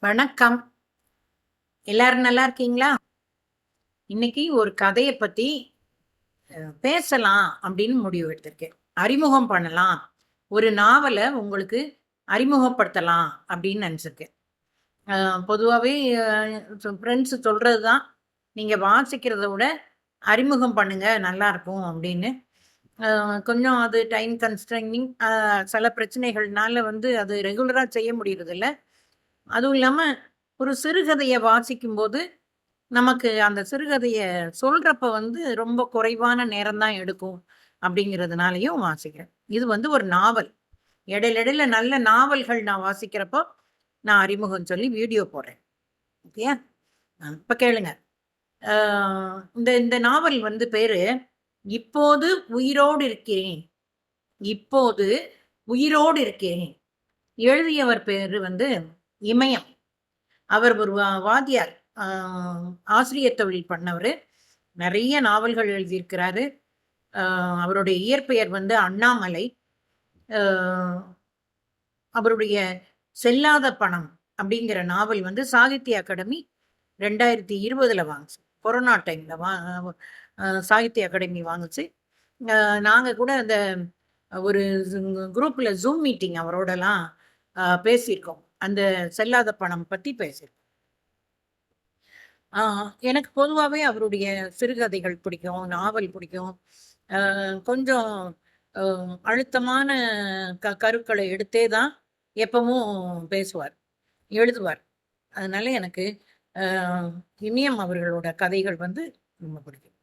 வணக்கம். எல்லாரும் நல்லா இருக்கீங்களா? இன்னைக்கு ஒரு கதைய பத்தி பேசலாம் அப்படின்னு முடிவு எடுத்திருக்கேன். அறிமுகம் பண்ணலாம். ஒரு நாவல உங்களுக்கு அறிமுகப்படுத்தலாம் அப்படின்னு நெனச்சிருக்கேன். அ பொதுவாவே அ ஃப்ரெண்ட்ஸ் சொல்றது தான், நீங்க வாசிக்கிறத விட அறிமுகம் பண்ணுங்க நல்லாருக்கும் அப்படின்னு. கொஞ்சம் அது டைம் கன்ஸ்ட்ரெய்னிங் சில பிரச்சனைகள்னால வந்து அது ரெகுலரா செய்ய முடியறதில்ல. அதுவும் இல்லாம ஒரு சிறுகதைய வாசிக்கும்போது நமக்கு அந்த சிறுகதைய சொல்றப்ப வந்து ரொம்ப குறைவான நேரம் தான் எடுக்கும் அப்படிங்கிறதுனாலயும் வாசிக்கிறேன். இது வந்து ஒரு நாவல். இடையில இடையில நல்ல நாவல்கள் நான் வாசிக்கிறப்போ, நான் அறிமுகம் சொல்லி வீடியோ போடுறேன். ஓகேயா? இப்ப கேளுங்க. ஆ இந்த இந்த நாவல் வந்து பேரு, "இப்போது உயிரோடு இருக்கிறேன். இப்போது உயிரோடு இருக்கிறேன்." எழுதியவர் பேரு வந்து இமயம். அவர் ஒரு வாத்தியார். ஆ ஆசிரியர் தொழில் பண்ணவரு. நெறைய நாவல்கள் எழுதியிருக்கிறாரு. அ அவருடைய இயற்பெயர் வந்து அண்ணாமலை. அ அவருடைய "செல்லாத பணம்" அப்படிங்கிற நாவல் வந்து சாகித்ய அகாடமி 2020ல வாங்குச்சு. கொரோனா டைம்ல சாகித்ய அகாடமி வாங்குச்சு. நாங்க கூட அந்த ஒரு குரூப்ல Zoom மீட்டிங் அவரோடலாம் பேசியிருக்கோம். அந்த "செல்லாத பணம்" பத்தி பேசியிருக்கோம். ஆ எனக்கு பொதுவாவே அவருடைய சிறுகதைகள் பிடிக்கும், நாவல் பிடிக்கும். கொஞ்சம் அ அழுத்தமான கருக்கள எடுத்தே தான் எப்பவும் பேசுவார், எழுதுவார். அதனால எனக்கு அ இமயம் அவர்களோட கதைகள் வந்து ரொம்ப பிடிக்கும்.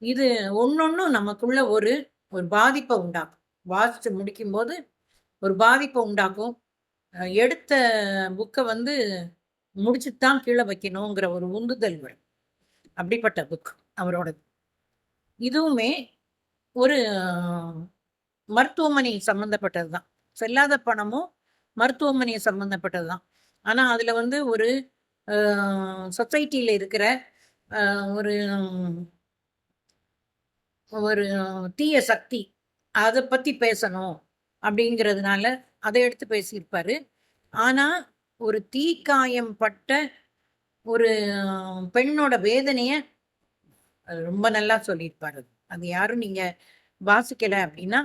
இது ஒண்ணொண்ணும் நமக்குள்ள ஒரு ஒரு பாதிப்ப உண்டாக்கும். வாசிச்சு முடிக்கும்போது ஒரு பாதிப்ப உண்டாக்கும். எடுத்த புக்க வந்து முடிச்சுட்டு தான் கீழ வைக்கணுங்கிற ஒரு உந்துதல் வரும். அப்படிப்பட்ட புக் அவரோடது. இதுவுமே ஒரு மருத்துவமனை சம்மந்தப்பட்டது தான். செல்லாத பணமும் மருத்துவமனை சம்மந்தப்பட்டது தான். ஆனா, அதுல வந்து ஒரு அ சொசைட்டில இருக்கிற ஒரு ஒரு தீய சக்தி. அத பத்தி பேசணும் அப்படிங்கிறதுனால, அத எடுத்து பேசியிருப்பாரு. ஆனா, ஒரு தீக்காயம் பட்ட ஒரு பெண்ணோட வேதனைய ரொம்ப நல்லா சொல்லியிருப்பாரு. அது யாரும் நீங்க வாசிக்கல அப்படின்னா,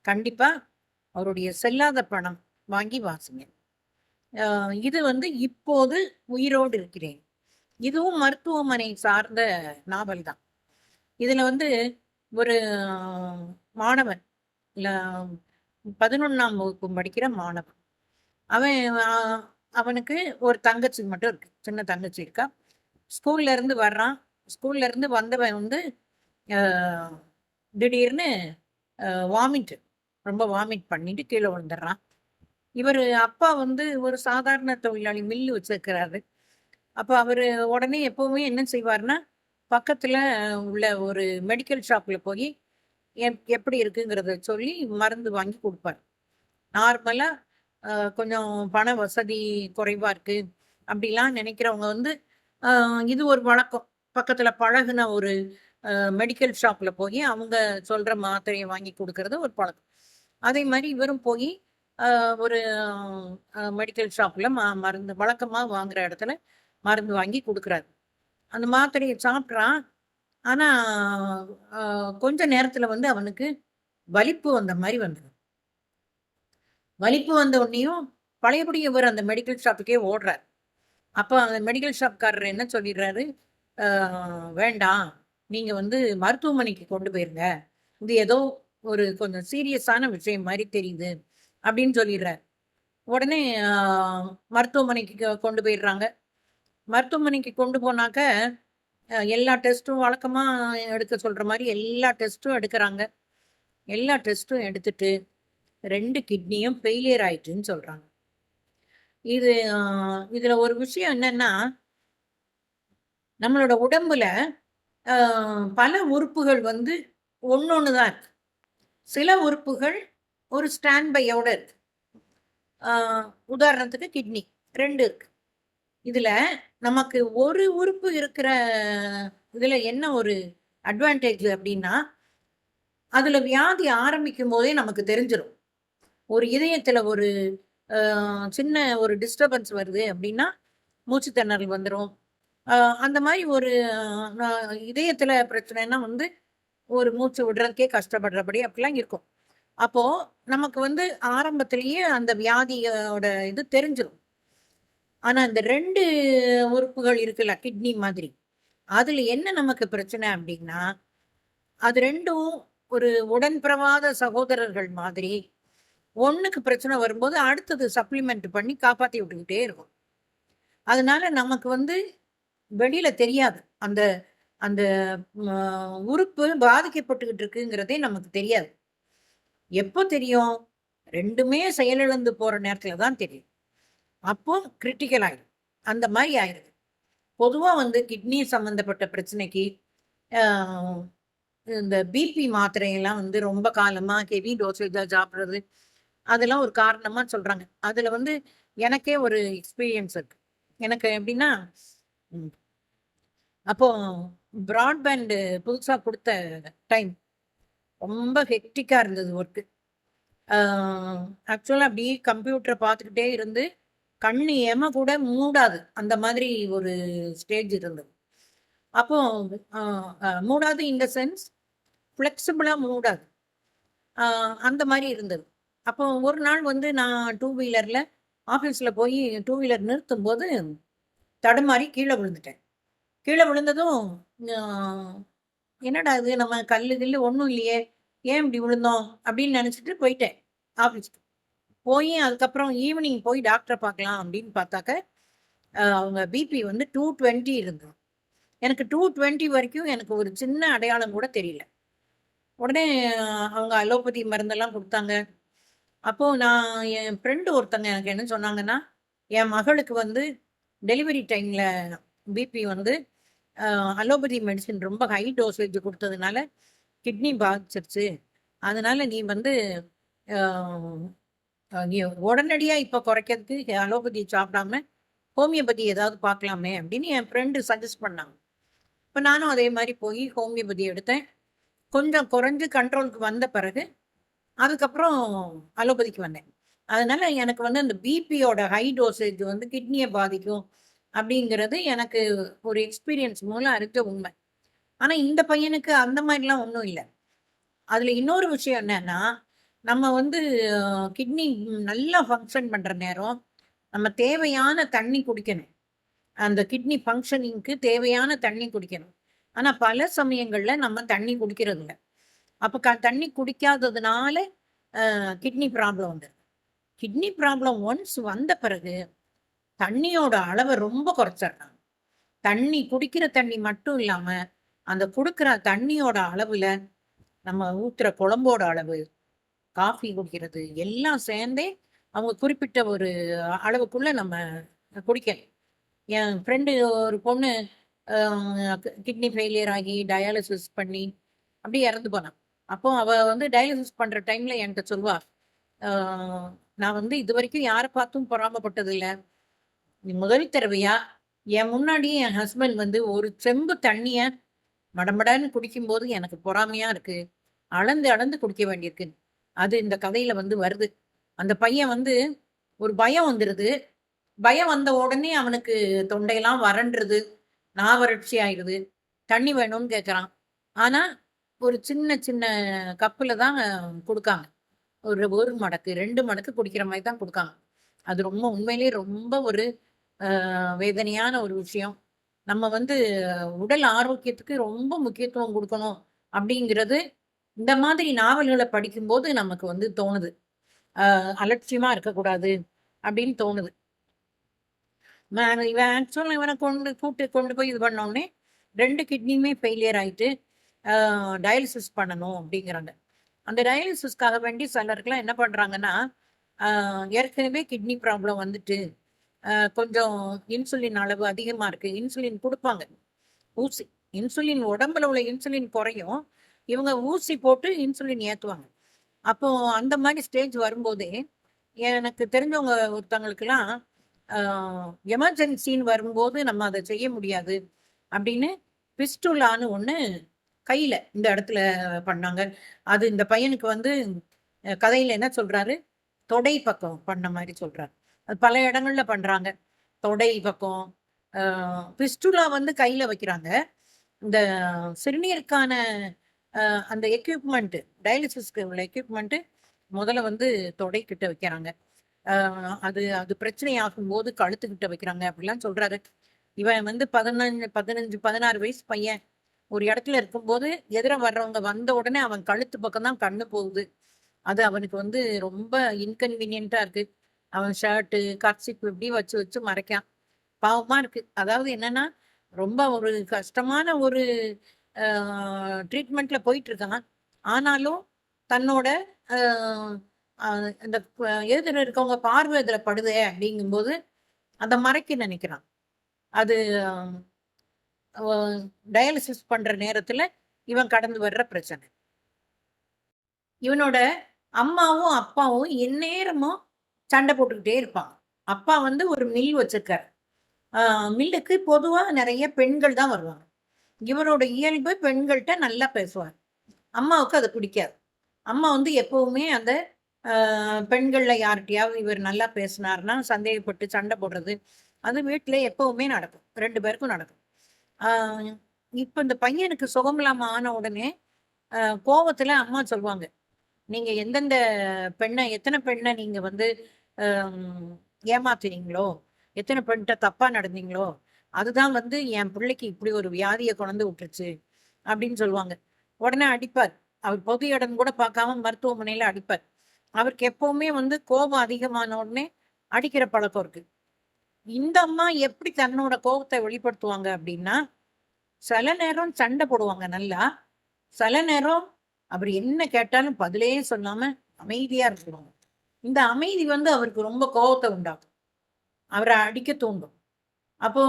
கண்டிப்பா அவருடைய செல்லாத பணம் வாங்கி வாசிங்க. இது வந்து இப்போது உயிரோடு இருக்கிறேன். இதுவும் மருத்துவமனை சார்ந்த நாவல் தான். இதுல வந்து ஒரு மாணவன் இல்ல 11ஆம் வகுப்பு படிக்கிற மாணவன். அவன் அவனுக்கு ஒரு தங்கச்சி மட்டும் இருக்கு. சின்ன தங்கச்சி இருக்கா. ஸ்கூல்ல இருந்து வர்றான். ஸ்கூல்ல இருந்து வந்தவன் வந்து அ திடீர்னு வாமிட் ரொம்ப வாமிட் பண்ணிட்டு கீழ விழுந்துடுறான். இவரு அப்பா வந்து ஒரு சாதாரண தொழிலாளி மில்லு வச்சிருக்கிறாரு. அப்ப அவரு உடனே எப்பவுமே என்ன செய்வாருன்னா, பக்கத்துல உள்ள ஒரு மெடிக்கல் ஷாப்ல போயி எப்படி இருக்குங்கிறத சொல்லி மருந்து வாங்கி குடுப்பாரு. நார்மலா அ கொஞ்சம் பண வசதி குறைவா இருக்கு, அப்படிலாம் நினைக்கிறவங்க வந்து அ இது ஒரு வழக்கம். பக்கத்துல பழகுன ஒரு மெடிக்கல் ஷாப்ல போயி அவங்க சொல்ற மாத்திரைய வாங்கி குடுக்கறது ஒரு பழக்கம். அதே மாரி இவரும் போயி ஒரு மெடிக்கல் ஷாப்ல மருந்து வழக்கமா வாங்குற இடத்துல மருந்து வாங்கி குடுக்குறாரு. அந்த மாத்திரைய சாப்பிட்றான். ஆனா, அ கொஞ்ச நேரத்துல வந்து அவனுக்கு வலிப்பு வந்த மாரி வந்துரும். வலிப்பு வந்த உடனேயும் பழையபடி இவர் அந்த மெடிக்கல் ஷாப்புக்கே ஓடுறார். அப்ப அந்த மெடிக்கல் ஷாப்காரர் என்ன சொல்லிடுறாரு, "அ வேண்டாம். நீங்க வந்து மருத்துவமனைக்கு கொண்டு போயிருங்க. இது ஏதோ ஒரு கொஞ்சம் சீரியஸான விஷயம் மாரி தெரியுது." அப்படின்னு சொல்லிடுறார். உடனே மருத்துவமனைக்கு கொண்டு போயிடுறாங்க. மருத்துவமனைக்கு கொண்டு போனாக்க, எல்லா டெஸ்ட்டும் வழக்கமா எடுக்க சொல்ற மாரி எல்லா டெஸ்ட்டும் எடுக்குறாங்க. எல்லா டெஸ்ட்டும் எடுத்துட்டு 2 கிட்னியும் ஃபெயிலியர் ஆயிட்டுன்னு சொல்றாங்க. இது இதுல ஒரு விஷயம் என்னன்னா, நம்மளோட உடம்புல அ பல உறுப்புகள் வந்து ஒண்ணொண்ணு தான் இருக்கு. சில உறுப்புகள் ஒரு ஸ்டாண்ட் பையோட இருக்கு. அ உதாரணத்துக்கு கிட்னி 2 இருக்கு. இதுல நமக்கு ஒரு உறுப்பு இருக்கிற இதுல என்ன ஒரு அட்வான்டேஜ் அப்டின்னா, அதுல வியாதி ஆரம்பிக்கும்போதே நமக்கு தெரிஞ்சிரும். ஒரு இதயத்துல ஒரு சின்ன ஒரு டிஸ்டர்பன்ஸ் வருது அப்டின்னா, மூச்சு திணறல் வந்துரும். அந்த மாரி ஒரு இதயத்தில பிரச்சனைன்னா வந்து ஒரு மூச்சு விடுறதுக்கே கஷ்டப்படுறபடி அப்படிலாம் இருக்கும். அப்போ நமக்கு வந்து ஆரம்பத்திலேயே அந்த வியாதியோட இது தெரிஞ்சிரும். ஆனா இந்த 2 உறுப்புகள் இருக்குல்ல, கிட்னி மாதிரி. அதுல என்ன நமக்கு பிரச்சனை அப்டின்னா, அது 2ம் ஒரு உடன்பிறவாத சகோதரர்கள் மாதிரி. ஒண்ணுக்கு பிரச்சனை வரும்போது, அடுத்தது சப்ளிமெண்ட் பண்ணி காப்பாத்தி விட்டுக்கிட்டே இருக்கும். அதனால நமக்கு வந்து வெளியில தெரியாது. அந்த அந்த ம உறுப்பு பாதிக்கப்பட்டுக்கிட்டு இருக்குங்கிறதே நமக்கு தெரியாது. எப்போ தெரியும்? 2மே செயலிழந்து போற நேரத்துல தான் தெரியும். அப்போ கிரிட்டிக்கல் ஆயிடும். அந்த மாரி ஆயிடுது. பொதுவா வந்து கிட்னி சம்மந்தப்பட்ட பிரச்சனைக்கு, அ இந்த பிபி மாத்திரையெல்லாம் வந்து ரொம்ப காலமா ஹெவி டோசேஜா சாப்பிடுறது, அதெல்லாம் ஒரு காரணமா சொல்றாங்க. அதுல வந்து எனக்கே ஒரு எக்ஸ்பீரியன்ஸ் இருக்கு. எனக்கு எப்படின்னா, ம் அப்போ பிராட்பேண்ட் புதுசா குடுத்த டைம். ரொம்ப ஹெக்டிக்கா இருந்தது ஒர்க்கு. ஆ ஆக்சுவலா அப்படியே கம்ப்யூட்டர பார்த்துக்கிட்டே இருந்து, கண்ணு எம கூட மூடாது. அந்த மாதிரி ஒரு ஸ்டேஜ் இருந்தது. அப்போ அ மூடாது இன் த சென்ஸ் ஃப்ளெக்சிபிளா மூடாது. அ அந்த மாரி இருந்தது. அப்போ ஒரு நாள் வந்து நான் டூ வீலர்ல ஆஃபீஸ்ல போய் டூ வீலர் நிறுத்தும்போது, தடுமாறி கீழ விழுந்துட்டேன். கீழ விழுந்ததும் அ என்னடா இது நம்ம கல்லு கில்லு ஒண்ணும் இல்லையே! ஏன் இப்படி விழுந்தோம்? அப்படின்னு நெனச்சுட்டு போயிட்டேன் ஆஃபீஸ்க்கு. போயி அதுக்கப்புறம் ஈவினிங் போய் டாக்டர பார்க்கலாம் அப்படின்னு பார்த்தாக்க, அவங்க பிபி வந்து 220 இருந்தது. எனக்கு 220 வரைக்கும் எனக்கு ஒரு சின்ன அடையாளம் கூட தெரியல. உடனே அவங்க அலோபதி மருந்தெல்லாம் குடுத்தாங்க. அப்போ நான் என் ஃப்ரெண்ட் ஒருத்தங்க எனக்கு என்ன சொன்னாங்கன்னா, என் மகளுக்கு வந்து டெலிவரி டைம்ல பிபி வந்து அ அலோபதி மெடிசின் ரொம்ப ஹை டோசேஜ் குடுத்ததுனால கிட்னி பாதிச்சிருச்சு. அதனால நீ வந்து அ நீ உடனடியா இப்ப குறைக்கிறதுக்கு அலோபதி சாப்பிடாம ஹோமியோபதி ஏதாவது பார்க்கலாமே அப்படின்னு என் ஃப்ரெண்ட் சஜெஸ்ட் பண்ணாங்க. இப்ப நானும் அதே மாரி போய் ஹோமியோபதி எடுத்தேன். கொஞ்சம் குறைஞ்சு கண்ட்ரோலுக்கு வந்த பிறகு, அதுக்கப்புறம் அலோபதிக்கு வந்தேன். அதனால எனக்கு வந்து அந்த பிபியோட ஹை டோசேஜ் வந்து கிட்னிய பாதிக்கும் அப்படிங்கிறது எனக்கு ஒரு எக்ஸ்பீரியன்ஸ் மூலம் அறிஞ்ச உண்மை. ஆனா இந்த பையனுக்கு அந்த மாரிலாம் ஒண்ணும் இல்ல. அதுல இன்னொரு விஷயம் என்னன்னா, நம்ம வந்து கிட்னி நல்லா ஃபங்ஷன் பண்ற நேரம், நம்ம தேவையான தண்ணி குடிக்கணும். அந்த கிட்னி ஃபங்ஷனிங்க்கு தேவையான தண்ணி குடிக்கணும். ஆனா பல சமயங்கள்ல நம்ம தண்ணி குடிக்கிறதில்ல. அப்ப தண்ணி குடிக்காததுனால கிட்னி ப்ராப்ளம் வந்துருது. கிட்னி ப்ராப்ளம் ஒன்ஸ் வந்த பிறகு, தண்ணியோட அளவ ரொம்ப குறைச்சர்றாங்க. தண்ணி குடிக்கிற தண்ணி மட்டும் இல்லாம, அந்த குடுக்குற தண்ணியோட அளவுல, நம்ம ஊத்துற குழம்போட அளவு, காஃபி குடிக்கிறது எல்லாம் சேர்ந்தே, அவங்க குறிப்பிட்ட ஒரு அளவுக்குள்ள நம்ம குடிக்கணும். என் ஃப்ரெண்டு ஒரு பொண்ணு அ கிட்னி ஃபெயிலியர் ஆகி டயாலிசிஸ் பண்ணி, அப்படியே இறந்து போனா. அப்போ அவ வந்து டயாலிசிஸ் பண்ற டைம்ல என்ட்ட சொல்வா, "ஆ நான் வந்து இதுவரைக்கும் யார பார்த்தும் பொறாமப்பட்டதில்ல. முதல் தடவையா என் முன்னாடி என் ஹஸ்பண்ட் வந்து ஒரு செம்பு தண்ணிய மடமடன்னு குடிக்கும்போது எனக்கு பொறாமையா இருக்கு. அளந்து அளந்து குடிக்க வேண்டியிருக்கு." அது இந்த கதையில வந்து வருது. அந்த பையன் வந்து ஒரு பயம் வந்துருது. பயம் வந்த உடனே அவனுக்கு தொண்டையெல்லாம் வறண்டுருது. நாவறட்சி ஆயிடுது. தண்ணி வேணும்னு கேட்கறான். ஆனா, ஒரு சின்ன சின்ன கப்புல தான் குடுக்காங்க. ஒரு 1 மடக்கு, 2 மடக்கு குடிக்கிற மாரி தான் குடுக்காங்க. அது ரொம்ப உண்மையிலேயே ரொம்ப ஒரு வேதனையான ஒரு விஷயம். நம்ம வந்து உடல் ஆரோக்கியத்துக்கு ரொம்ப முக்கியத்துவம் குடுக்கணும் அப்படிங்கிறது, இந்த மாதிரி நாவல்கள படிக்கும்போது நமக்கு வந்து தோணுது. அலட்சியமா இருக்கக்கூடாது அப்படின்னு தோணுது. இவன் ஆக்சுவலா இவன கொண்டு போய் இது பண்ணோனே 2 கிட்னியுமே ஃபெயிலியர் ஆயிட்டு, அ டயாலிசிஸ் பண்ணணும் அப்படிங்கிறாங்க. அந்த டயாலிசிஸ்க்காக வேண்டி சிலருக்குலாம் என்ன பண்றாங்கன்னா, அ ஏற்கனவே கிட்னி ப்ராப்ளம் வந்துட்டு, கொஞ்சம் இன்சுலின் அளவு அதிகமா இருக்கு. இன்சுலின் குடுப்பாங்க. ஊசி. இன்சுலின் உடம்புல உள்ள இன்சுலின் குறையும். இவங்க ஊசி போட்டு இன்சுலின் ஏத்துவாங்க. அப்போ அந்த மாரி ஸ்டேஜ் வரும்போதே, எனக்கு தெரிஞ்சவங்க ஒருத்தவங்களுக்கெல்லாம், அ எமர்ஜென்சின்னு வரும்போது நம்ம அத செய்ய முடியாது. அப்படின்னு பிஸ்டுலான்னு ஒண்ணு கையில இந்த இடத்துல பண்ணாங்க. அது இந்த பையனுக்கு வந்து கதையில என்ன சொல்றாரு, தொடை பக்கம் பண்ண மாரி சொல்றாரு. அது பல இடங்கள்ல பண்றாங்க. தொடை பக்கம், பிஸ்டுலா வந்து கையில வைக்கிறாங்க. இந்த சிறுநீருக்கான அந்த எக்யூப்மெண்ட், டயாலிசிஸ்க்கு உள்ள எக்யூப்மெண்ட் முதல்ல வந்து தொடைக்கிட்ட வைக்கிறாங்க. அது அது பிரச்சனை ஆகும்போது கழுத்துக்கிட்ட வைக்கிறாங்க அப்படிலாம் சொல்றாரு. இவன் வந்து 15, 16 வயசு பையன். ஒரு இடத்துல இருக்கும்போது எதிர வர்றவங்க வந்த உடனே அவன் கழுத்து பக்கம் தான் கண்ணு போகுது. அது அவனுக்கு வந்து ரொம்ப இன்கன்வீனியன்ட்டா இருக்கு. அவன் ஷர்ட்டு, கர்ச்சீப் இப்படி வச்சு வச்சு மறைக்கான். பாவமா இருக்கு. அதாவது என்னன்னா, ரொம்ப ஒரு கஷ்டமான ஒரு ட்ரீட்மெண்ட்ல போயிட்டு இருக்கான். ஆனாலும் தன்னோட அ அ இந்த எதிர இருக்கவங்க பார்வை இதுல படுதே அப்படிங்கும்போது, அத மறைக்க நினைக்கிறான். அது அ டயாலிசிஸ் பண்ற நேரத்துல இவன் கடந்து வர்ற பிரச்சனை. இவனோட அம்மாவும், அப்பாவும் எந்நேரமும் சண்டை போட்டுக்கிட்டே இருப்பாங்க. அப்பா வந்து ஒரு மில் வச்சிருக்காரு. ஆ மில்லுக்கு பொதுவா நெறைய பெண்கள் தான் வருவாங்க. இவரோட இயல்பு பெண்கள்ட்ட நல்லா பேசுவார். அம்மாவுக்கு அது பிடிக்காது. அம்மா வந்து எப்பவுமே அந்த பெண்கள்ல யார்ட்டயாவது இவர் நல்லா பேசினார்னா சந்தேகப்பட்டு சண்டை போடுறது, அது வீட்ல எப்பவுமே நடக்கும். 2 பேருக்கும் நடக்கும். ஆ இப்ப இந்த பையனுக்கு சுகமில்லாம ஆன உடனே, அ கோவத்துல அம்மா சொல்லுவாங்க. நீங்க எந்தெந்த எத்தன பெண்ண நீங்க வந்து அம் ஏமாத்துனீங்களோ, எத்தன பெண்ட்ட தப்பா நடந்தீங்களோ, அதுதான் வந்து என் பிள்ளைக்கு இப்படி ஒரு வியாதிய கொணந்து விட்டுருச்சு, அப்படின்னு சொல்லுவாங்க. உடனே அடிப்பார். அவர் பொது இடம் கூட பார்க்காம மருத்துவமனையில அடிப்பார். அவருக்கு எப்பவுமே வந்து கோபம் அதிகமான உடனே அடிக்கிற பழக்கம் இருக்கு. இந்த அம்மா எப்படி தன்னோட கோபத்த வெளிப்படுத்துவாங்க அப்படின்னா, சில நேரம் சண்டை போடுவாங்க நல்லா. சில நேரம் அவர் என்ன கேட்டாலும் பதிலே சொல்லாம அமைதியா இருந்துருவாங்க. இந்த அமைதி வந்து அவருக்கு ரொம்ப கோவத்த உண்டாக்கும். அவர அடிக்க தூண்டும். அப்போ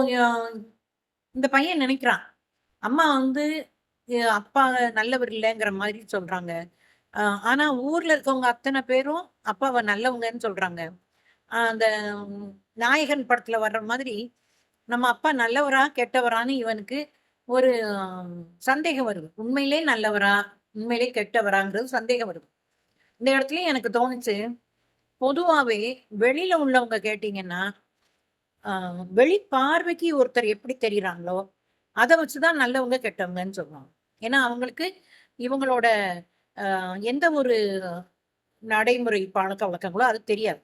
இந்த பையன் நினைக்கிறான். அம்மா வந்து அப்பா நல்லவர் இல்லங்கிற மாதிரி சொல்றாங்க. அ ஆனா ஊர்ல இருக்கவங்க அத்தன பேரும் அப்பாவ நல்லவங்கன்னு சொல்றாங்க. அந்த நாயகன் படத்துல வர்ற மாதிரி, நம்ம அப்பா நல்லவரா? கெட்டவரான்னு இவனுக்கு ஒரு சந்தேகம் வருது. உண்மையிலே நல்லவரா? உண்மையிலே கெட்டவராங்கிறது சந்தேகம் வருது. இந்த இடத்துலயும் எனக்கு தோணுச்சு, பொதுவாவே வெளியில உள்ளவங்க கேட்டீங்கன்னா, அ வெளி பார்வைக்கு ஒருத்தர் எப்படி தெரியிறாங்களோ, அத வச்சு தான் நல்லவங்க, கெட்டவங்கன்னு சொல்லுவாங்க. ஏன்னா, அவங்களுக்கு இவங்களோட எந்த ஒரு நடைமுறை பழக்கவழக்கங்களோ அது தெரியாது.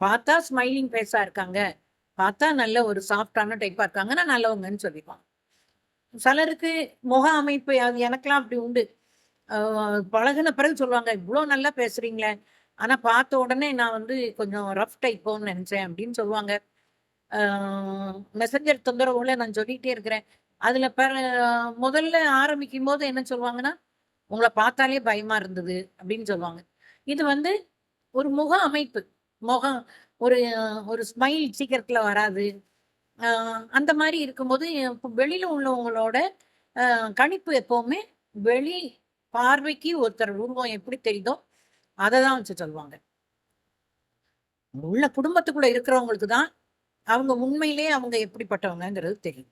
பார்த்தா ஸ்மைலிங் ஃபேஸா இருக்காங்க. பார்த்தா நல்ல ஒரு சாஃப்ட்டான டைப்பா இருக்காங்கன்னா நல்லவங்கன்னு சொல்லிருவாங்க. சிலருக்கு முக அமைப்பு அது எனக்கெல்லாம் அப்படி உண்டு. அ பழகுன பிறகு சொல்லுவாங்க, "இவ்ளோ நல்லா பேசுறீங்களே! ஆனா பார்த்த உடனே நான் வந்து கொஞ்சம் ரஃப் டைப்போன்னு நெனச்சேன்" அப்படின்னு சொல்லுவாங்க. அ மெசஞ்சர் தொந்தரவுல நான் சொல்லிட்டே இருக்கிறேன். அதுல முதல்ல ஆரம்பிக்கும்போது என்ன சொல்லுவாங்கன்னா, "உங்கள பார்த்தாலே பயமா இருந்தது" அப்படின்னு சொல்லுவாங்க. இது வந்து ஒரு முக அமைப்பு. முகம் ஒரு ஒரு ஸ்மைல் சீக்கிரத்துல வராது. அ அந்த மாரி இருக்கும்போது, இப்ப வெளியில உள்ளவங்களோட கணிப்பு எப்பவுமே வெளி பார்வைக்கு ஒருத்தர் உருவம் எப்படி தெரியுதோ, அத தான் வச்சு சொல்லுவாங்க. உள்ள குடும்பத்துக்குள்ள இருக்கிறவங்களுக்கு தான், அவங்க உண்மையிலேயே அவங்க எப்படிப்பட்டவங்கங்கிறது தெரியும்.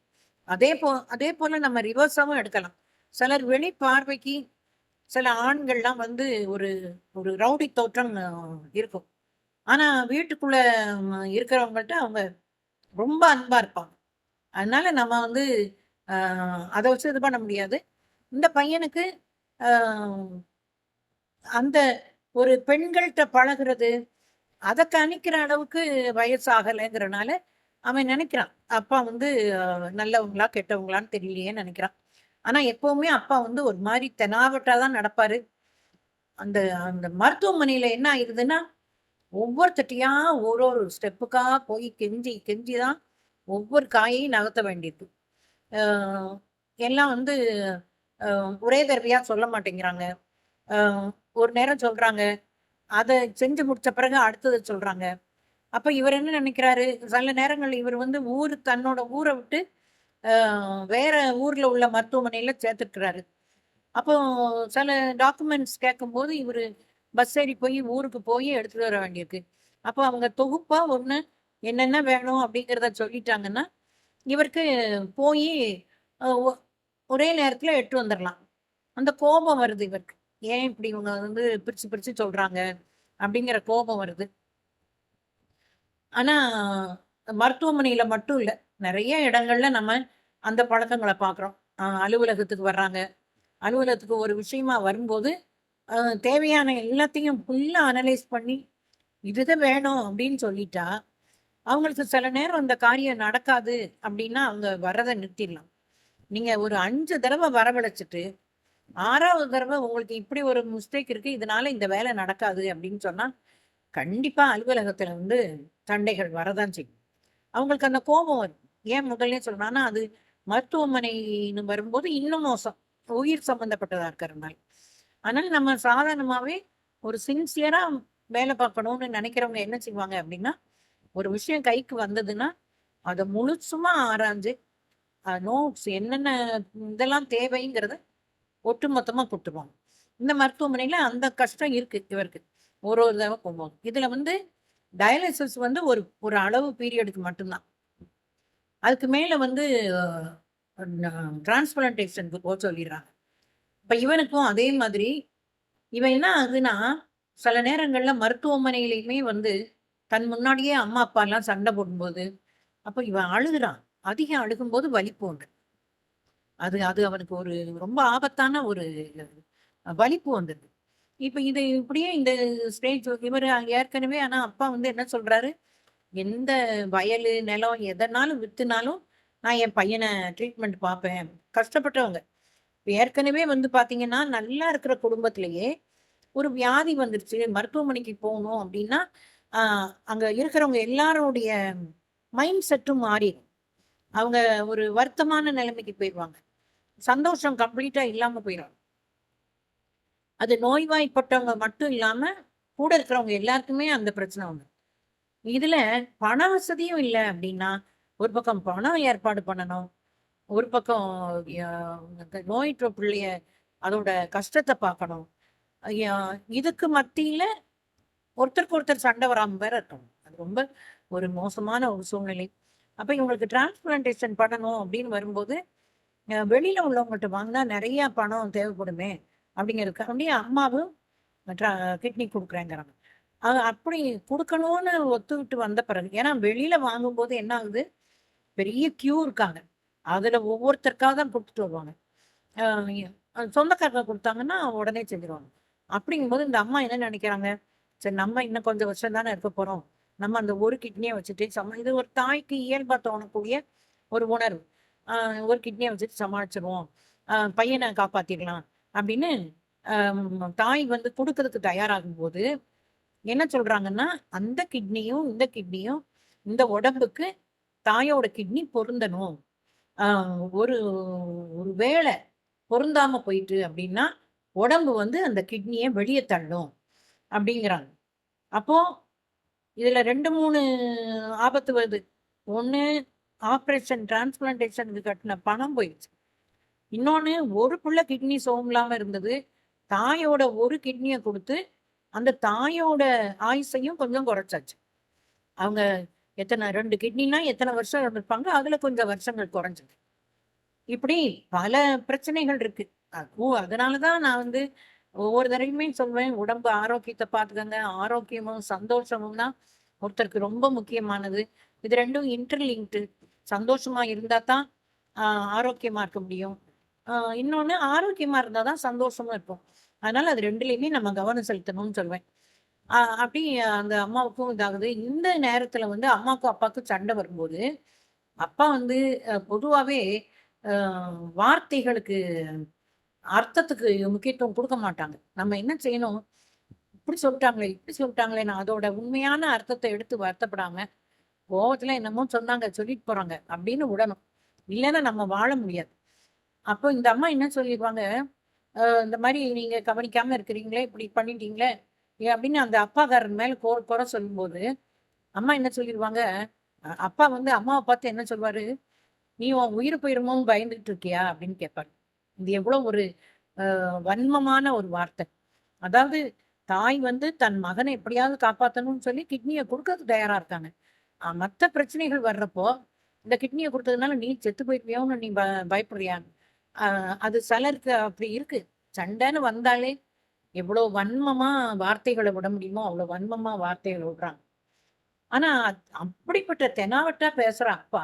அதே போல நம்ம ரிவர்ஸாவும் எடுக்கலாம். சிலர் வெளி பார்வைக்கு சில ஆண்கள்லாம் வந்து ஒரு ஒரு ரவுடி தோற்றம் இருக்கும். ஆனா வீட்டுக்குள்ள இருக்கிறவங்கள்ட்ட அவங்க ரொம்ப அன்பா இருப்பாங்க. அதனால நம்ம வந்து அ அத வச்சு இது பண்ண முடியாது. இந்த பையனுக்கு அ அந்த ஒரு பெண்கள்ட்ட பழகுறது, அத கணிக்கிற அளவுக்கு வயசு ஆகலைங்கிறனால, அவன் நெனைக்கிறான். அப்பா வந்து நல்லவங்களா, கெட்டவங்களான்னு தெரியலையேன்னு நெனைக்கிறான். ஆனா எப்பவுமே அப்பா வந்து ஒரு மாரி தெனாவட்டா தான் நடப்பாரு. அந்த அந்த மருத்துவமனையில என்ன ஆயிருதுன்னா, ஒவ்வொருத்தட்டயா ஒரு ஒரு ஸ்டெப்புக்கா போய் கெஞ்சி கெஞ்சி தான் ஒவ்வொரு காயையும் நகர்த்த வேண்டியிருக்கு. அ எல்லாம் வந்து ஒரே தடவையா சொல்ல மாட்டேங்கிறாங்க. அ ஒரு நேரம் சொல்றாங்க. அத செஞ்சு முடிச்ச பிறகு அடுத்தது சொல்றாங்க. அப்ப இவர் என்ன நினைக்கிறாரு, சில நேரங்கள்ல இவர் வந்து தன்னோட ஊர விட்டு அ வேற ஊர்ல உள்ள மருத்துவமனையில சேர்த்துருக்கிறாரு. அப்போ சில டாக்குமெண்ட்ஸ் கேட்கும்போது இவரு பஸ் ஏறி போய் ஊருக்கு போய் எடுத்துட்டு வர வேண்டியிருக்கு. அப்போ அவங்க தொகுப்பா ஒண்ணு என்னென்ன வேணும் அப்படிங்கிறத சொல்லிட்டாங்கன்னா, இவருக்கு போயி அ ஒ ஒரே நேரத்துல எடுத்துட்டு வந்துரலாம். அந்த கோபம் வருது இவருக்கு. ஏன் இப்படி இவங்க வந்து பிரிச்சு பிரிச்சு சொல்றாங்க? அப்படிங்கிற கோபம் வருது. ஆனா மருத்துவமனையில மட்டும் இல்ல. நிறைய இடங்கள்ல நம்ம அந்த பழக்கங்கள பார்க்குறோம். அலுவலகத்துக்கு வர்றாங்க. அலுவலகத்துக்கு ஒரு விஷயமா வரும்போது, தேவையான எல்லாத்தையும் ஃபுல்லா அனலைஸ் பண்ணி, இதுதான் வேணும் அப்படின்னு சொல்லிட்டா, அவங்களுக்கு சில நேரம் அந்த காரியம் நடக்காது அப்படின்னா, அவங்க வர்றத நிறுத்திடலாம். நீங்க ஒரு 5 தடவ வரவழைச்சுட்டு, 6வது தடவ உங்களுக்கு இப்படி ஒரு மிஸ்டேக் இருக்கு. இதனால இந்த வேலை நடக்காது அப்படின்னு சொன்னா, கண்டிப்பா அலுவலகத்துல வந்து சண்டைகள் வரதான் செய்யும். அவங்களுக்கு அந்த கோபம் வரும். ஏன் முதல்லயே சொல்றேன்னா, அது மருத்துவமனைன்னு வரும்போது இன்னும் மோசம். உயிர் சம்மந்தப்பட்டதா இருக்கிறதுனால. அதனால நம்ம சாதாரணமாவே ஒரு சின்சியரா வேலை பார்க்கணும்னு நினைக்கிறவங்க என்ன செய்வாங்க அப்படின்னா, ஒரு விஷயம் கைக்கு வந்ததுன்னா, அத முழுசுமா ஆராய்ஞ்சு, நோட்ஸ் என்னென்ன இதெல்லாம் தேவைங்கிறத ஒட்டுமொத்தமா குடுத்துருவாங்க. இந்த மருத்துவமனையில அந்த கஷ்டம் இருக்கு இவருக்கு. ஒரு தடவ போம்போது. இதுல வந்து டயாலிசிஸ் வந்து ஒரு ஒரு அளவு பீரியடுக்கு மட்டும் தான். அதுக்கு மேல வந்து டிரான்ஸ்பிளான்டேஷனுக்கு சொல்லிடுறாங்க. இப்ப இவனுக்கும் அதே மாதிரி இவன் என்ன ஆகுதுன்னா, சில நேரங்கள்ல மருத்துவமனையிலயுமே வந்து தன் முன்னாடியே அம்மா, அப்பாலாம் சண்டை போடும்போது, அப்ப இவன் அழுகுறான். அதிகம் அழுகும்போது வலிப்பு உண்டு. அது அது அவனுக்கு ஒரு ரொம்ப ஆபத்தான ஒரு வலிப்பு வந்துருது. இப்ப இது இப்படியே இந்த ஸ்டேஜ் இவரு ஏற்கனவே ஆனா அப்பா வந்து என்ன சொல்றாரு, எந்த வயலு, நிலம் எதனாலும் வித்துனாலும் நான் என் பையன ட்ரீட்மெண்ட் பார்ப்பேன். கஷ்டப்பட்டவங்க. இப்ப ஏற்கனவே வந்து பார்த்தீங்கன்னா, நல்லா இருக்கிற குடும்பத்திலேயே ஒரு வியாதி வந்துருச்சு, மருத்துவமனைக்கு போணும் அப்படின்னா, ஆ அங்க இருக்கிறவங்க எல்லாருடைய மைண்ட் செட்டும் மாறிரும். அவங்க ஒரு வருத்தமான நிலைமைக்கு போயிருவாங்க. சந்தோஷம் கம்ப்ளீட்டா இல்லாம போயிரும். அது நோய்வாய்ப்பட்டவங்க மட்டும் இல்லாம, கூட இருக்கிறவங்க எல்லாருக்குமே அந்த பிரச்சனை வந்துரும். இதுல பண வசதியும் இல்ல அப்படின்னா, ஒரு பக்கம் பணம் ஏற்பாடு பண்ணணும். ஒரு பக்கம் ய நோயுற்ற பிள்ளைய அதோட கஷ்டத்த பார்க்கணும். ய இதுக்கு மத்தியில ஒருத்தருக்கு ஒருத்தர் சண்டை வராம வேற இருக்கணும். அது ரொம்ப ஒரு மோசமான ஒரு சூழ்நிலை. அப்ப இவங்களுக்கு டிரான்ஸ்பிளான்டேஷன் பண்ணணும் அப்படின்னு வரும்போது, வெளியில உள்ளவங்கள்ட்ட வாங்குனா நெறைய பணம் தேவைப்படுமே அப்படிங்கிறதுக்காண்டி அம்மாவும் ட்ரா கிட்னி குடுக்குறேங்கிறாங்க. அப்படி குடுக்கணும்னு ஒத்துக்கிட்டு வந்த பிறகு ஏன்னா வெளியில வாங்கும்போது என்ன ஆகுது, பெரிய கியூ இருக்காங்க. அதுல ஒவ்வொருத்தருக்கா தான் குடுத்துட்டு வருவாங்க. அ சொந்தக்காரங்க குடுத்தாங்கன்னா, உடனே செஞ்சுருவாங்க. அப்படிங்கும்போது இந்த அம்மா என்ன நெனைக்கிறாங்க, சரி நம்ம இன்னும் கொஞ்சம் வருஷம் தானே இருக்க போறோம். நம்ம அந்த ஒரு கிட்னிய வச்சுட்டு இது ஒரு தாய்க்கு இயல்பா தோணக்கூடிய ஒரு உணர்வு. அ ஒரு கிட்னிய வச்சுட்டு சமாளிச்சுருவோம். பையன காப்பாத்திடலாம் அப்படின்னு தாய் வந்து குடுக்கறதுக்கு தயாராகும்போது, என்ன சொல்றாங்கன்னா, அந்த கிட்னியும், இந்த கிட்னியும் இந்த உடம்புக்கு தாயோட கிட்னி பொருந்தணும். அ ஒரு ஒரு வேள பொருந்தாம போயிட்டு அப்டின்னா, உடம்பு வந்து அந்த கிட்னிய வெளிய தள்ளும் அப்டிங்கிறாங்க. அப்போ இதுல 2, 3 ஆபத்து வருது. ஒண்ணு ஆப்ரேஷன் டிரான்ஸ்பிளான்டேஷனுக்கு கட்டுன பணம் போயிருச்சு. இன்னொன்னு ஒரு புள்ள கிட்னி சோகலாம இருந்தது. தாயோட ஒரு கிட்னிய குடுத்து, அந்த தாயோட ஆயுசையும் கொஞ்சம் குறைச்சாச்சு. அவங்க எத்தன 2 கிட்னினா எத்தன வருஷம் இருந்திருப்பாங்க. அதுல கொஞ்சம் வருஷங்கள் குறைஞ்சது. இப்படி பல பிரச்சனைகள் இருக்கு. அதனால தான் நான் வந்து ஒவ்வொரு தடவையுமே சொல்வேன், உடம்பு ஆரோக்கியத்த பார்த்துக்கங்க. ஆரோக்கியமும், சந்தோஷமும் தான் ஒருத்தருக்கு ரொம்ப முக்கியமானது. இது 2ம் இன்டர்லிங்க்டு. சந்தோஷமா இருந்தா தான் ஆ ஆரோக்கியமா இருக்க முடியும். ஆ இன்னொன்னு ஆரோக்கியமா இருந்தா தான் சந்தோஷமா இருப்போம். அதனால அது 2லயுமே நம்ம கவனம் செலுத்தணும்னு சொல்வேன். அப்படி அந்த அம்மாவுக்கும் இதாகுது. இந்த நேரத்துல வந்து அம்மாக்கும், அப்பாவுக்கும் சண்டை வரும்போது, அப்பா வந்து பொதுவாவே அ வார்த்தைகளுக்கு அர்த்தத்துக்கு முக்கியத்துவம் குடுக்க மாட்டாங்க. நம்ம என்ன செய்யணும், "இப்படி சொல்ட்டாங்களே, இப்படி சொல்ட்டாங்களேன்னு" அதோட உண்மையான அர்த்தத்த எடுத்து வருத்தப்படாம, கோவத்துல என்னமோ சொன்னாங்க, சொல்லிட்டு போறாங்க அப்படின்னு விடணும். இல்லன்னா நம்ம வாழ முடியாது. அப்போ இந்த அம்மா என்ன சொல்லிருவாங்க, இந்த மாரி "நீங்க கவனிக்காம இருக்கிறீங்களே, இப்படி பண்ணிட்டீங்களே" அப்படின்னு அந்த அப்பாக்காரர் மேல குறை சொல்லும்போது, அம்மா என்ன சொல்லிருவாங்க, அப்பா வந்து அம்மாவ பார்த்து என்ன சொல்வாரு, "நீ உன் உயிர் போயிருமோன்னு பயந்துகிட்டு இருக்கியா?" அப்படின்னு கேட்பாரு. இது எவ்வளோ ஒரு வன்மமான ஒரு வார்த்தை. அதாவது தாய் வந்து தன் மகன எப்படியாவது காப்பாத்தணும்னு சொல்லி கிட்னிய குடுக்கறதுக்கு தயாரா இருக்காங்க. மத்த பிரச்சனைகள் வர்றப்போ, இந்த கிட்னிய குடுத்ததுனால நீ செத்து போயிருவியோன்னு நீ பயப்படுறியா? அ அது சிலருக்கு அப்படி இருக்கு. சண்டைன்னு வந்தாலே எவ்வளோ வன்மமா வார்த்தைகள விட முடியுமோ, அவ்வளோ வன்மமா வார்த்தைகள விடுறாங்க. ஆனா, அப்படிப்பட்ட தெனாவட்டா பேசுற அப்பா,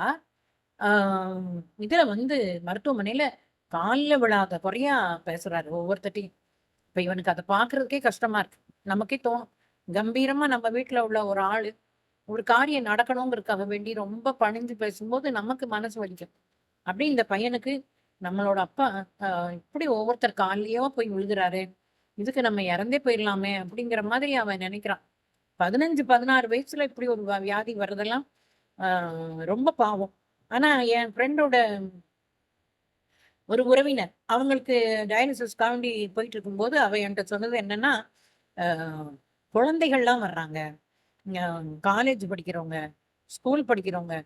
இதுல வந்து மருத்துவமனையில கால்ல விழாத குறையா பேசுறாரு ஒவ்வொருத்தட்டையும். இப்ப இவனுக்கு அத பார்க்கறதுக்கே கஷ்டமா இருக்கு. நமக்கே தோணும். கம்பீரமா நம்ம வீட்ல உள்ள ஒரு ஆளு, ஒரு காரியம் நடக்கணுங்கிறதுக்காக வேண்டி ரொம்ப பணிஞ்சு பேசும்போது நமக்கு மனசு வலிக்கும். அப்படியே இந்த பையனுக்கு நம்மளோட அப்பா அ இப்படி ஒவ்வொருத்தர் கால்லயோ போய் விழுகுறாரே! இதுக்கு நம்ம இறந்தே போயிரலாமே! அப்படிங்கிற மாதிரி அவன் நெனைக்கிறான். 15, 16 வயசுல இப்படி ஒரு வியாதி வர்றதெல்லாம் அ ரொம்ப பாவம். ஆனா என் ஃப்ரெண்டோட ஒரு உறவினர், அவங்களுக்கு டயாலிசிஸ்க்காண்டி போயிட்டு இருக்கும்போது, அவ என்ட்ட சொன்னது என்னன்னா, அ குழந்தைகள்லாம் வர்றாங்க. அ காலேஜ் படிக்கிறவங்க, ஸ்கூல் படிக்கிறவங்க.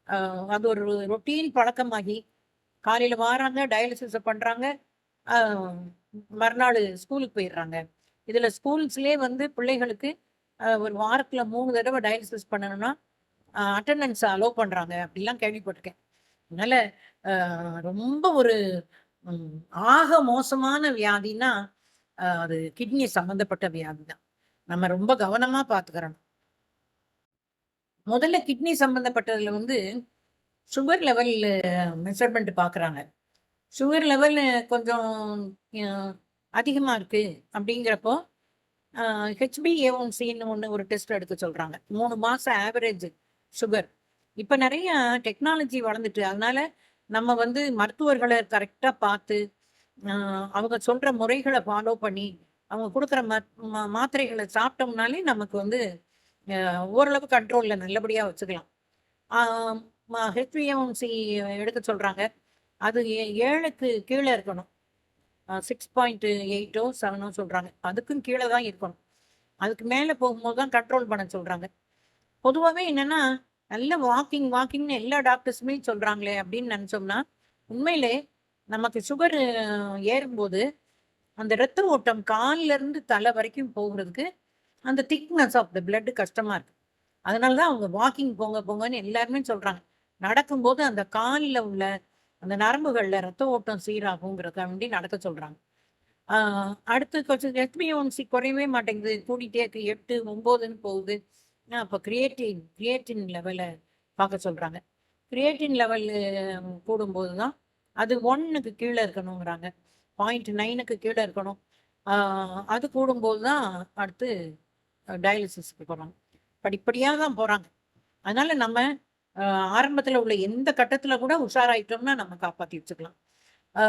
அ அது ஒரு ரொட்டீன் பழக்கமாகி, காலையில வாராங்க, டயாலிசிஸ பண்றாங்க. அ மறுநாள் ஸ்கூலுக்கு போயிடுறாங்க. இதுல ஸ்கூல்ஸ்லயே வந்து பிள்ளைகளுக்கு ஒரு வாரத்துல 3 தடவ டயாலிசிஸ் பண்ணணும்னா, அட்டெண்டன்ஸ் அலோவ் பண்றாங்க. அப்படிலாம் கேள்விப்பட்டுருக்கேன். அதனால ரொம்ப ஒரு ம் ஆக மோசமான வியாதின்னா, அது கிட்னி சம்மந்தப்பட்ட வியாதி தான். நம்ம ரொம்ப கவனமா பார்த்துக்கிறணும். முதல்ல கிட்னி சம்மந்தப்பட்டதுல வந்து சுகர் லெவல் மெஷர்மென்ட் பார்க்குறாங்க. சுகர் லெவல் கொஞ்சம் அ அதிகமா இருக்கு அப்படிங்கிறப்போ, அ HbA1cன்னு ஒரு டெஸ்ட் எடுக்க சொல்றாங்க. 3 மாசம் ஆவரேஜ் சுகர். இப்ப நெறைய டெக்னாலஜி வளர்ந்துட்டு, அதனால நம்ம வந்து மருத்துவர்கள கரெக்ட்டா பார்த்து, அ அவங்க சொல்ற முறைகள ஃபாலோ பண்ணி, அவங்க குடுக்குற மாத்திரைகள சாப்பிட்டோம்னாலே நமக்கு வந்து ஓரளவு கண்ட்ரோல்ல நல்லபடியா வச்சுக்கலாம். ஆ HbA1c எடுக்க சொல்றாங்க. அது 7க்கு கீழ இருக்கணும். 6.8ஓ 7ஓ சொல்றாங்க. அதுக்கும் கீழ தான் இருக்கணும். அதுக்கு மேல போகும்போது தான் கண்ட்ரோல் பண்ண சொல்றாங்க. பொதுவாவே என்னன்னா, நல்ல வாக்கிங்ன்னு எல்லா டாக்டர்ஸுமே சொல்றாங்களே அப்படின்னு நெனச்சோம்னா, உண்மையிலே நமக்கு சுகர் ஏறும்போது, அந்த ரத்த ஓட்டம் கால்ல இருந்து தலை வரைக்கும் போகுறதுக்கு, அந்த திக்னஸ் ஆஃப் த பிளட் கஷ்டமா இருக்கு. அதனால தான் அவங்க வாக்கிங் போங்க போங்கன்னு எல்லாருமே சொல்றாங்க. நடக்கும்போது அந்த கால்ல உள்ள அந்த நரம்புகள்ல ரத்த ஓட்டம் சீராகுங்கிறதுக்காக வேண்டி நடக்க சொல்றாங்க. ஆ அடுத்து கொஞ்சம் HbA1c குறையவே மாட்டேங்குது. கூடிட்டே இருக்கு. 8, 9ன்னு போகுது. அப்ப கிரியேட்டின் லெவல பார்க்க சொல்றாங்க. கிரியேட்டின் லெவல் கூடும்போது தான் அது 1க்கு கீழ இருக்கணுங்கிறாங்க. 0.9க்கு கீழ இருக்கணும். ஆ அது கூடும்போது தான் அடுத்து டயாலிசிஸ்க்கு போறாங்க. படிப்படியா தான் போறாங்க. அதனால நம்ம அ ஆரம்பத்துல உள்ள எந்த கட்டத்துல கூட உஷாராயிட்டோம்னா நம்ம காப்பாத்தி வச்சுக்கலாம். ஆ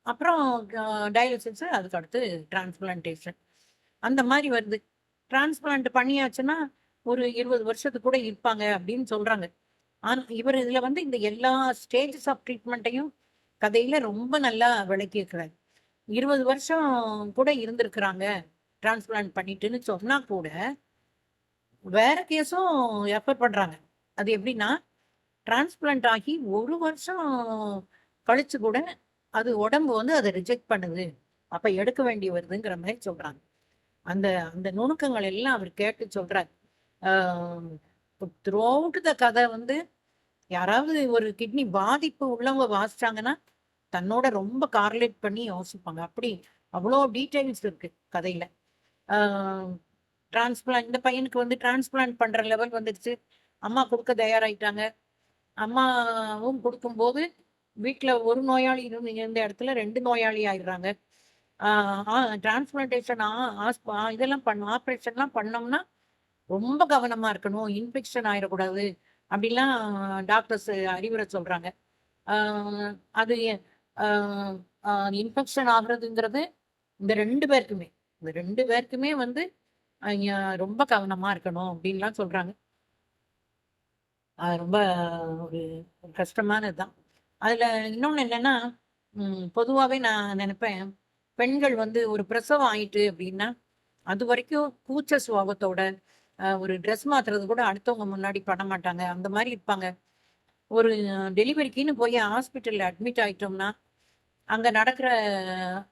அப்புறம் டயாலிசிஸ் அதுக்கு அடுத்து டிரான்ஸ்பிளான்டேஷன். அந்த மாரி வருது. டிரான்ஸ்பிளான்ட் பண்ணியாச்சுன்னா, ஒரு 20 வருஷத்துக்கு கூட இருப்பாங்க அப்படின்னு சொல்றாங்க. ஆனா இவரு இதுல வந்து இந்த எல்லா ஸ்டேஜஸ் ஆஃப் ட்ரீட்மெண்ட்டையும் கதையில ரொம்ப நல்லா விளக்கியிருக்கிறாரு. 20 வருஷம் கூட இருந்திருக்கிறாங்க. டிரான்ஸ்பிளான்ட் பண்ணிட்டுன்னு சொன்னா கூட, வேற கேஸும் ரெஃபர் பண்றாங்க. அது எப்படின்னா, டிரான்ஸ்பிளான்ட் ஆகி 1 வருஷம் கழிச்சு கூட, அது உடம்பு வந்து அத ரிஜெக்ட் பண்ணுது. அப்ப எடுக்க வேண்டி வருதுங்கிற மாரி சொல்றாங்க. அந்த அந்த நுணுக்கங்கள் எல்லாம் அவர் கேட்டு சொல்றாரு. ஆ த்ரூ அவுட் த கதை வந்து யாராவது ஒரு கிட்னி பாதிப்பு உள்ளவங்க வாசிச்சாங்கன்னா, தன்னோட ரொம்ப கார்லேட் பண்ணி யோசிப்பாங்க. அப்படி அவ்வளோ டீட்டெயில்ஸ் இருக்கு கதையில. ஆ இந்த பையனுக்கு வந்து டிரான்ஸ்பிளான்ட் பண்ற லெவல் வந்துடுச்சு. அம்மா குடுக்க தயாராயிட்டாங்க. அம்மாவும் குடுக்கும்போது, வீட்ல ஒரு நோயாளி இருந்த இடத்துல 2 நோயாளி ஆயிடுறாங்க. ஆ ஆ டிரான்ஸ்பிளான்டேஷன் இதெல்லாம் ஆப்ரேஷன்லாம் பண்ணோம்னா, ரொம்ப கவனமா இருக்கணும். இன்ஃபெக்ஷன் ஆயிறக்கூடாது. அப்படிலாம் டாக்டர்ஸ் அறிவுரை சொல்றாங்க. ஆ அது எ ஆ ஆ இன்ஃபெக்ஷன் ஆகுறதுங்கிறது இந்த 2 பேருக்குமே. இந்த 2 பேருக்குமே வந்து ரொம்ப கவனமா இருக்கணும் அப்படின்லாம் சொல்றாங்க. அது ரொம்ப ஒரு கஷ்டமானது தான். அதுல இன்னொன்னு என்னன்னா, பொதுவாவே நான் நெனைப்பேன், பெண்கள் வந்து ஒரு பிரசவம் ஆயிட்டு அப்டின்னா, அதுவரைக்கும் கூச்ச சுபாவத்தோட, ஒரு ட்ரெஸ் மாத்துறது கூட அடுத்தவங்க முன்னாடி பண்ண மாட்டாங்க. அந்த மாரி இருப்பாங்க. ஒரு டெலிவரிக்குன்னு போய் ஹாஸ்பிட்டல்ல அட்மிட் ஆயிட்டோம்னா, அங்க நடக்கிற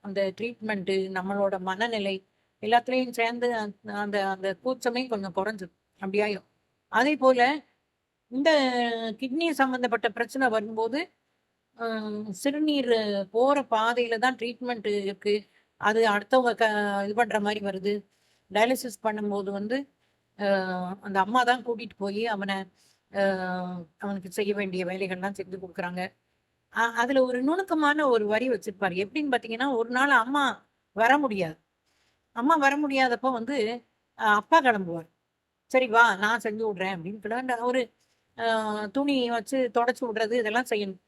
அந்த ட்ரீட்மெண்ட்டு, நம்மளோட மனநிலை எல்லாத்துலயும் சேர்ந்து அந்த அந்த கூச்சமே கொஞ்சம் குறைஞ்சிரும். அப்டி ஆயிரும். அதேபோல இந்த கிட்னி சம்மந்தப்பட்ட பிரச்சனை வரும்போது, சிறுநீர் போற பாதையில தான் ட்ரீட்மெண்ட் இருக்கு. அது அடுத்தவங்க இது பண்ற மாரி வருது. டயாலிசிஸ் பண்ணும்போது வந்து, அ அந்த அம்மா தான் கூட்டிட்டு போயி அவன அவனுக்கு செய்ய வேண்டிய வேலைகள்லாம் செஞ்சு குடுக்குறாங்க. அதுல ஒரு நுணுக்கமான ஒரு வரி வச்சிருப்பாரு. எப்படின்னு பார்த்தீங்கன்னா, ஒரு நாள் அம்மா வர முடியாது. அம்மா வர முடியாதப்போ வந்து அப்பா கிளம்புவாரு. "சரி வா, நான் செஞ்சு விடுறேன்" அப்படின்னு அவரு துணி வச்சு தொடச்சு விடுறது இதெல்லாம் செய்யணும்.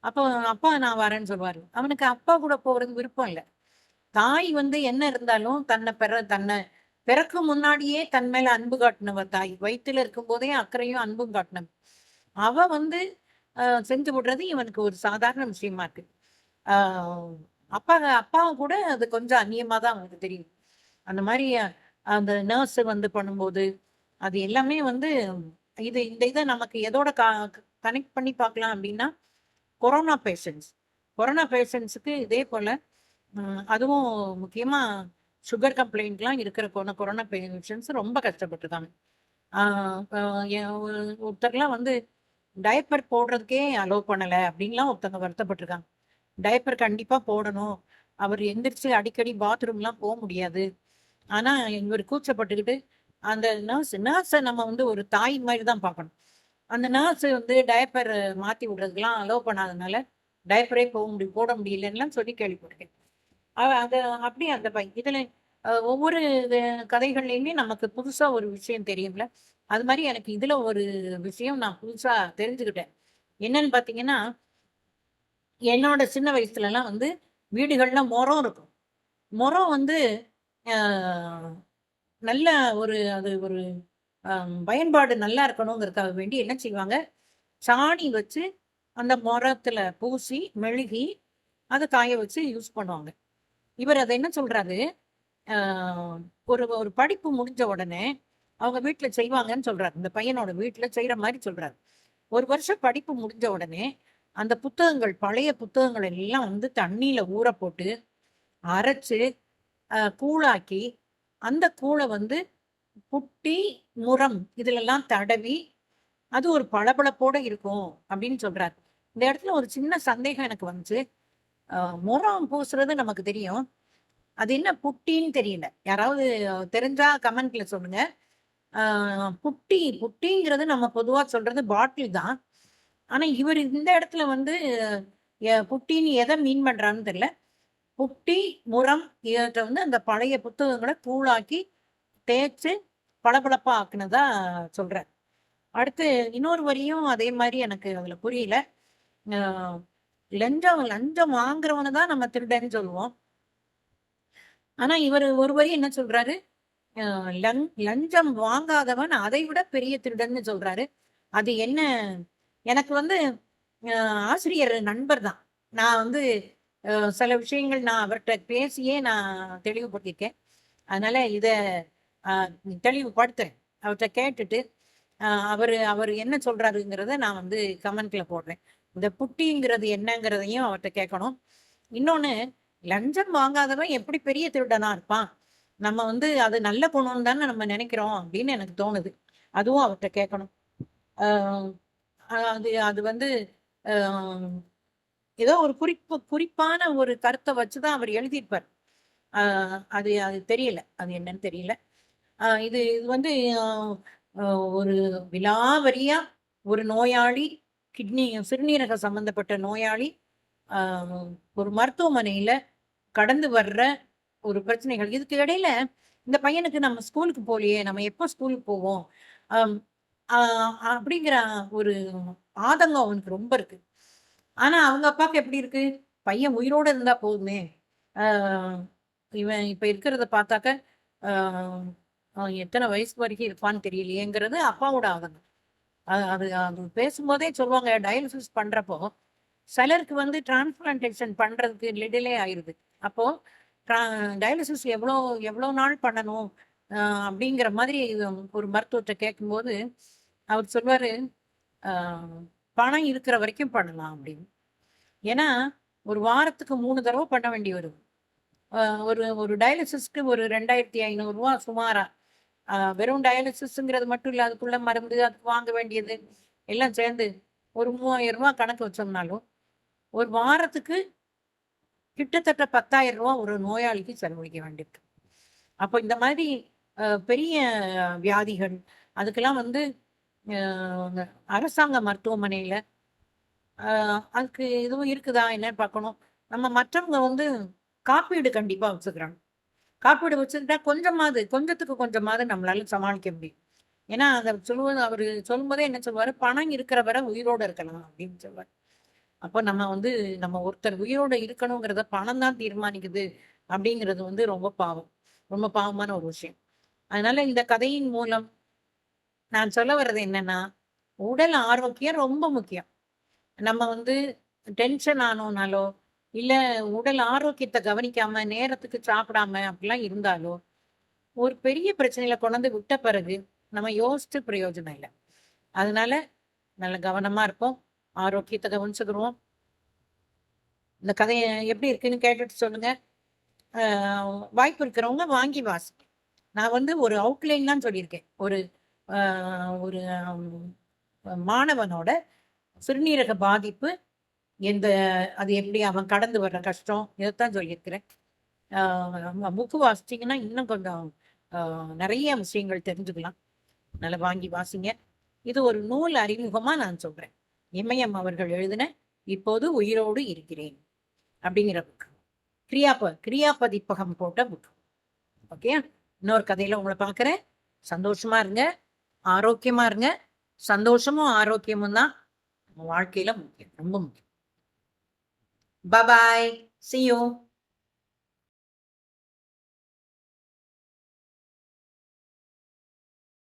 அப்போ அப்பா நான் வரேன்னு சொல்லுவாரு. அவனுக்கு அப்பா கூட போறது விருப்பம் இல்ல. தாய் வந்து என்ன இருந்தாலும் தன்னை பிறக்கும் முன்னாடியே தன் மேல அன்பு காட்டினவ தாய். வயித்துல இருக்கும்போதே அக்கறையும் அன்பும் காட்டினவ. அவ வந்து செஞ்சு விடுறது இவனுக்கு ஒரு சாதாரண விஷயமா இருக்கு. ஆ அப்பா அப்பாவ கூட அது கொஞ்சம் அந்நியமா தான் அவனுக்கு தெரியும். அந்த மாரி அந்த நர்ஸ் வந்து பண்ணும்போது, அது எல்லாமே வந்து இந்த இத நமக்கு எதோட கனெக்ட் பண்ணி பார்க்கலாம் அப்டின்னா, கொரோனா பேஷண்ட்ஸ். கொரோனா பேஷண்ட்ஸ்க்கு இதே போல அதுவும் முக்கியமா சுகர் கம்ப்ளைண்ட்லாம் இருக்கிற கொரோனா பேஷண்ட்ஸ் ரொம்ப கஷ்டப்பட்டுருக்காங்க. ஆ அ என் ஒருத்தர்லாம் வந்து டயப்பர் போடுறதுக்கே அலோவ் பண்ணல அப்டின்லாம் ஒருத்தவங்க வருத்தப்பட்டுருக்காங்க. டயப்பர் கண்டிப்பா போடணும். அவர் எந்திரிச்சு அடிக்கடி பாத்ரூம்லாம் முடியாது. ஆனா, இவரு கூச்சப்பட்டுக்கிட்டு, அந்த நர்ஸ நம்ம வந்து ஒரு தாய் மாரி தான் பார்க்கணும். அந்த நர்ஸ் வந்து டயப்பர் மாத்தி விடுறதுக்குலாம் அலோவ் பண்ணாதனால, டயப்பரே போட முடியலன்னுலாம் சொல்லி கேள்விப்பட்டுருக்கேன். அது அப்படி அந்த இதுல ஒவ்வொரு கதைகள்லயுமே நமக்கு புதுசா ஒரு விஷயம் தெரியும்ல. அது மாரி எனக்கு இதுல ஒரு விஷயம் நான் புதுசா தெரிஞ்சுக்கிட்டேன். என்னன்னு பார்த்தீங்கன்னா, என்னோட சின்ன வயசுலலாம் வந்து வீடுகள்ல மொறம் இருக்கும். மொறம் வந்து அ நல்ல அது ஒரு பயன்பாடு நல்லா இருக்கணுங்கிறதுக்காக வேண்டி என்ன செய்வாங்க, சாணி வச்சு அந்த மொரத்துல பூசி, மெழுகி, அத காய வச்சு யூஸ் பண்ணுவாங்க. இவர் அத என்ன சொல்றாரு, அ ஒரு ஒரு படிப்பு முடிஞ்ச உடனே அவங்க வீட்ல செய்வாங்கன்னு சொல்றாரு. இந்த பையனோட வீட்ல செய்ற மாரி சொல்றாரு. 1 வருஷம் படிப்பு முடிஞ்ச உடனே, அந்த புத்தகங்கள் பழைய புத்தகங்கள் எல்லாம் வந்து தண்ணீல ஊற போட்டு, அரைச்சு, கூழாக்கி, அந்த கூழ வந்து புட்டி, முறம் இதுலலாம் தடவி, அது ஒரு பளபளப்போட இருக்கும் அப்படின்னு சொல்றாரு. இந்த இடத்துல ஒரு சின்ன சந்தேகம் எனக்கு வந்துச்சு. அ முறம் பூசுறது நமக்கு தெரியும். அது என்ன புட்டின்னு தெரியல. யாராவது தெரிஞ்சா கமெண்ட்ல சொல்லுங்க. ஆ புட்டிங்கிறது நம்ம பொதுவா சொல்றது பாட்டில் தான். ஆனா இவரு இந்த இடத்துல வந்து புட்டின்னு எத மீன் பண்றாருன்னு தெரியல. புட்டி, முறம் இவற்றை வந்து அந்த பழைய புத்தகங்கள தூளாக்கி, தேய்ச்சு பளபளப்பா ஆக்குனதா சொல்றார். அடுத்து இன்னொரு வரியும் அதே மாரி எனக்கு அதுல புரியல. அ லஞ்சம் லஞ்சம் வாங்குறவன தான் நம்ம திருடன்னு சொல்லுவோம். ஆனா இவரு ஒரு வரி என்ன சொல்றாரு, அ லஞ்சம் வாங்காதவன் அதை விட பெரிய திருடன்னு சொல்றாரு. அது என்ன எனக்கு வந்து அ ஆசிரியர் நண்பர் தான். நான் வந்து சில விஷயங்கள் நான் அவர்ட்ட பேசியே நான் தெளிவுபடுத்தியிருக்கேன். அதனால இத அ தெளிவுபடுத்துறேன். அவர்ட்ட கேட்டுட்டு அவரு அவரு என்ன சொல்றாருங்கிறத நான் வந்து கமெண்ட்ல போடுறேன். இந்த புட்டிங்கிறது என்னங்கிறதையும் அவர்ட்ட கேட்கணும். இன்னொன்னு, லஞ்சம் வாங்காதவன் எப்படி பெரிய திருடனா இருப்பான்? நம்ம வந்து அது நல்ல குணம்னு தானே நம்ம நெனைக்கிறோம் அப்படின்னு எனக்கு தோணுது. அதுவும் அவர்ட்ட கேட்கணும். அ அது அது வந்து அ ஏதோ ஒரு குறிப்பான ஒரு கருத்த வச்சு தான் அவர் எழுதியிருப்பார். அ அது அது தெரியல. அது என்னன்னு தெரியல. இது இது வந்து அ அ ஒரு விலாவரியா ஒரு நோயாளி, சிறுநீரக சம்மந்தப்பட்ட நோயாளி, அ ஒரு மருத்துவமனையில கடந்து வர்ற ஒரு பிரச்சனைகள். இதுக்கு இடையில இந்த பையனுக்கு நம்ம ஸ்கூலுக்கு போலயே! நம்ம எப்போ ஸ்கூலுக்கு போவோம்? அம் அ அப்படிங்கிற ஒரு ஆதங்கம் அவனுக்கு ரொம்ப இருக்கு. ஆனா, அவங்க அப்பாவுக்கு எப்படி இருக்கு? பையன் உயிரோட இருந்தா போதுமே! அ இவன் இப்ப இருக்கிறத பார்த்தாக்க, அ அவன் எத்தன வயசு வரைக்கும் இருப்பான்னு தெரியலையேங்கிறது அப்பாவோட ஆதங்கம். அது அது பேசும்போதே சொல்லுவாங்க, டயாலிசிஸ் பண்றப்போ, சிலருக்கு வந்து டிரான்ஸ்பிளான்டேஷன் பண்றதுக்கு டிலே ஆயிருது. அப்போ ட்ரா டயாலிசிஸ் எவ்வளோ எவ்வளோ நாள் பண்ணணும்? அ அப்படிங்கிற மாதிரி ஒரு மருத்துவர்ட்ட கேட்கும்போது, அவர் சொல்வாரு, "அ பணம் இருக்கிற வரைக்கும் பண்ணலாம்" அப்படின்னு. ஏன்னா, ஒரு வாரத்துக்கு 3 தடவ பண்ண வேண்டி வரும். அ ஒரு ஒரு டயாலிசிஸ்க்கு ஒரு ரூ. 2,500 சுமாரா. வெறும் டயாலிசிஸ்ங்கிறது மட்டும் இல்ல. அதுக்குள்ள மருந்து, அதுக்கு வாங்க வேண்டியது எல்லாம் சேர்ந்து ஒரு ரூ. 3,000 கணக்கு வச்சோம்னாலும், ஒரு வாரத்துக்கு கிட்டத்தட்ட ரூ. 10,000 ஒரு நோயாளிக்கு செலவழிக்க வேண்டியிருக்கு. அப்போ இந்த மாதிரி பெரிய வியாதிகள், அதுக்கெல்லாம் வந்து அரசாங்க மருத்துவமனையில அதுக்கு எதுவும் இருக்குதா என்னன்னு பார்க்கணும். நம்ம மற்றவங்க வந்து காப்பீடு கண்டிப்பா வச்சுக்கிறாங்க. காப்பீடு வச்சுக்கிட்டா கொஞ்சத்துக்கு கொஞ்சமாவது நம்மளால சமாளிக்க முடியும். ஏன்னா அவரு சொல்லும்போதே என்ன சொல்லுவாரு, "பணம் இருக்கிற வரை உயிரோட இருக்கலாம்" அப்படின்னு சொல்லுவாரு. அப்ப நம்ம ஒருத்தர் உயிரோட இருக்கணுங்கிறத பணம் தான் தீர்மானிக்குது அப்படிங்கிறது ரொம்ப பாவம். ரொம்ப பாவமான ஒரு விஷயம். அதனால இந்த கதையின் மூலம் நான் சொல்ல வர்றது என்னன்னா, உடல் ஆரோக்கியம் ரொம்ப முக்கியம். நம்ம டென்ஷன் ஆனோம்னாலோ, இல்ல உடல் ஆரோக்கியத்த கவனிக்காம, நேரத்துக்கு சாப்பிடாம அப்படிலாம் இருந்தாலோ, ஒரு பெரிய பிரச்சனையில கொண்டாந்து விட்ட பிறகு, நம்ம யோசிச்சு பிரயோஜனம் இல்ல. அதனால நல்ல கவனமா இருப்போம். ஆரோக்கியத்த கவனிச்சுக்கிருவோம். இந்த கதைய எப்படி இருக்குன்னு கேட்டுட்டு சொல்லுங்க. அ வாய்ப்பு இருக்கிறவங்க வாங்கி வாசிங்க. நான் ஒரு அவுட்லைன் தான் சொல்லியிருக்கேன். ஒரு அ ஒரு மாணவனோட சிறுநீரக பாதிப்பு எந்த அது எப்படி அவன் கடந்து வர்ற கஷ்டம், இதத்தான் சொல்லியிருக்கிறேன். புக்கு வாசிச்சீங்கன்னா, இன்னும் கொஞ்சம் நெறைய விஷயங்கள் தெரிஞ்சுக்கலாம். அதனால வாங்கி வாசிங்க. இது ஒரு நூல் அறிமுகமா நான் சொல்றேன். இமயம் அவர்கள் எழுதின "இப்போது உயிரோடு இருக்கிறேன்" அப்படிங்கிற புக். கிரியா பதிப்பகம் போட்ட புக். ஓகேயா? இன்னொரு கதையில உங்கள பார்க்குறேன். சந்தோஷமா இருங்க. ஆரோக்கியமா இருங்க. சந்தோஷமும், ஆரோக்கியமும் தான் நம்ம வாழ்க்கையில முக்கியம். ரொம்ப முக்கியம். பாய். See you.